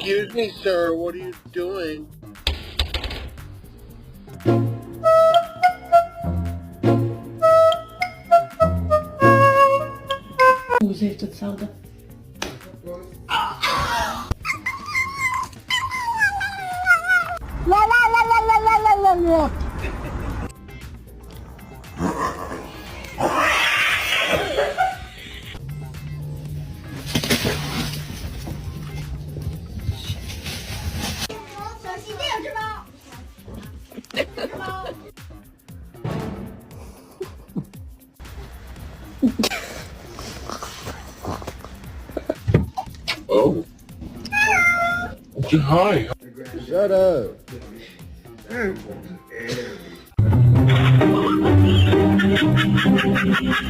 Excuse me, sir. What are you doing? Łzy jeszcze całe. La la la la la la la la la. Oh. Hi. Shut up.